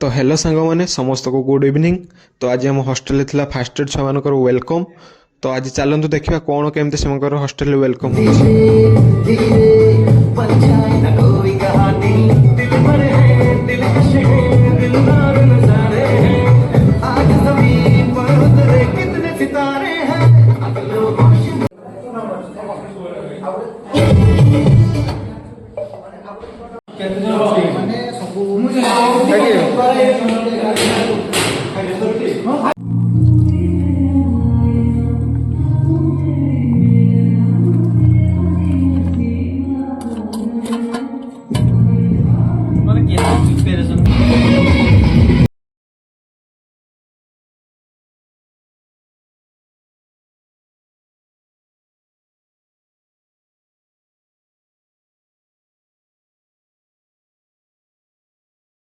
तो हेलो सांग मैंने समस्त को गुड इवनिंग। तो आज आम हॉस्टेल थिला फास्ट एड छुआ मानकर वेलकम। तो आज चलतु देखा कौन केमती से हॉस्टेल वेलकम